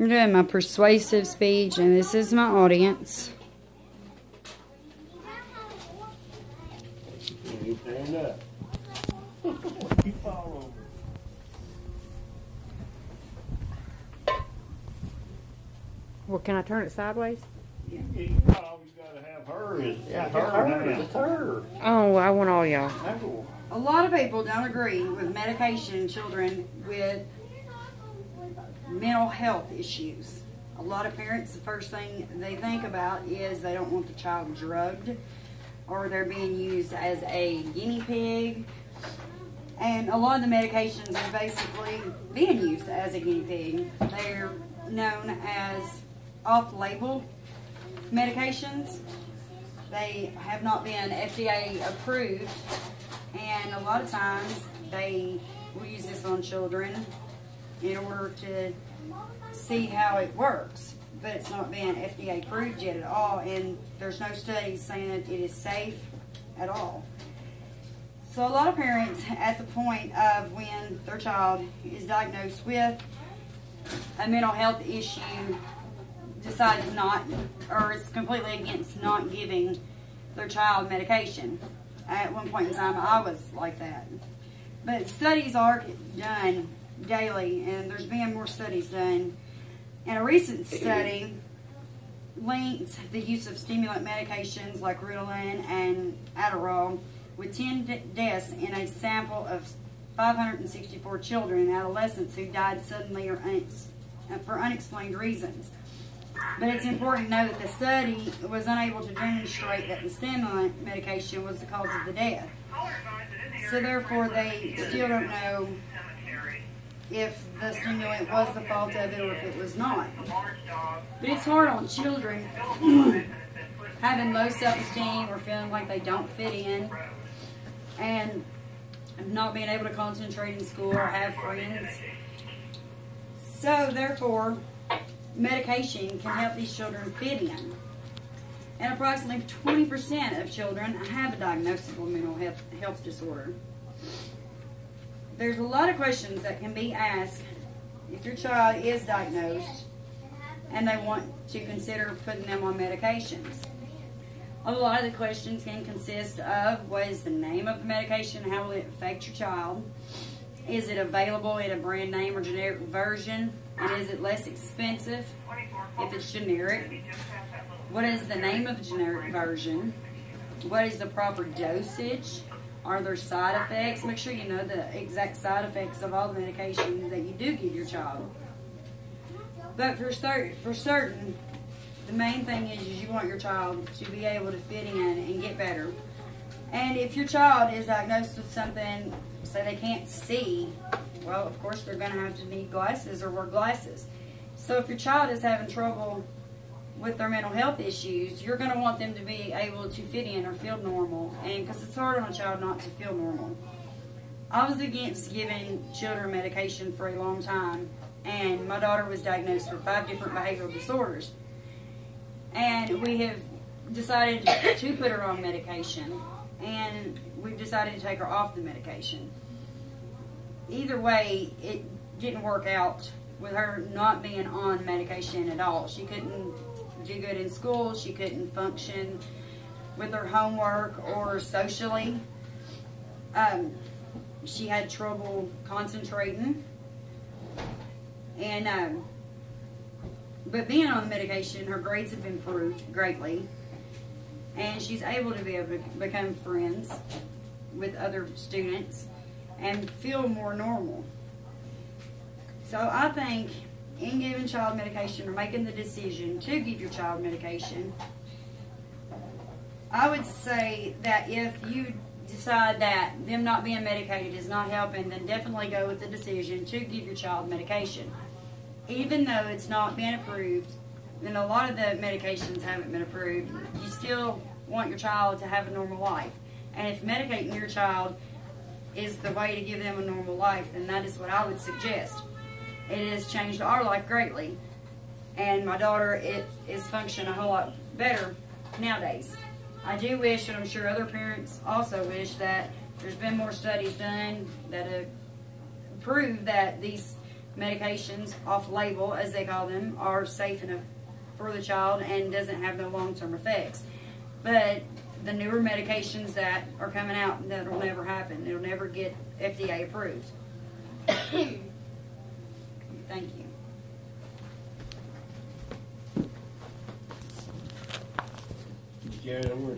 I'm doing my persuasive speech, and this is my audience. You stand up. You fall over. Well, can I turn it sideways? All you gotta have her is her. Oh, I want all y'all. A lot of people don't agree with medication children with mental health issues. A lot of parents, the first thing they think about is they don't want the child drugged, or they're being used as a guinea pig. And a lot of the medications are basically being used as a guinea pig. They're known as off-label medications. They have not been FDA approved, and a lot of times they will use this on children in order to see how it works. But it's not been FDA approved yet at all, and there's no studies saying that it is safe at all. So a lot of parents, at the point of when their child is diagnosed with a mental health issue, decides not, or is completely against not giving their child medication. At one point in time, I was like that. But studies are done daily, and there's been more studies done. And a recent study linked the use of stimulant medications like Ritalin and Adderall with 10 deaths in a sample of 564 children and adolescents who died suddenly or for unexplained reasons. But it's important to know that the study was unable to demonstrate that the stimulant medication was the cause of the death. So therefore, they still don't know if the stimulant was the fault of it or if it was not. But it's hard on children having low self-esteem or feeling like they don't fit in and not being able to concentrate in school or have friends. So therefore, medication can help these children fit in. And approximately 20% of children have a diagnosable mental health disorder. There's a lot of questions that can be asked if your child is diagnosed and they want to consider putting them on medications. A lot of the questions can consist of: what is the name of the medication? How will it affect your child? Is it available in a brand name or generic version? And is it less expensive if it's generic? What is the name of the generic version? What is the proper dosage? Are there side effects? Make sure you know the exact side effects of all the medication that you do give your child. But for certain, the main thing is you want your child to be able to fit in and get better. And if your child is diagnosed with something, say they can't see, well, of course they're going to have to need glasses or wear glasses. So if your child is having trouble with their mental health issues, you're going to want them to be able to fit in or feel normal, and because it's hard on a child not to feel normal. I was against giving children medication for a long time, and my daughter was diagnosed with 5 different behavioral disorders, and we have decided to put her on medication, and we've decided to take her off the medication. Either way, it didn't work out with her not being on medication at all. She couldn't do good in school. She couldn't function with her homework or socially. She had trouble concentrating. And but being on the medication, her grades have improved greatly. And she's able to be able to become friends with other students and feel more normal. So I think in giving child medication or making the decision to give your child medication, I would say that if you decide that them not being medicated is not helping, then definitely go with the decision to give your child medication. Even though it's not been approved, and a lot of the medications haven't been approved, you still want your child to have a normal life. And if medicating your child is the way to give them a normal life, then that is what I would suggest. It has changed our life greatly, and my daughter is functioning a whole lot better nowadays. I do wish, and I'm sure other parents also wish, that there's been more studies done that have proved that these medications off label, as they call them, are safe enough for the child and doesn't have no long-term effects. But the newer medications that are coming out, that'll never happen. It'll never get FDA approved. Thank you. Jared, I'm gonna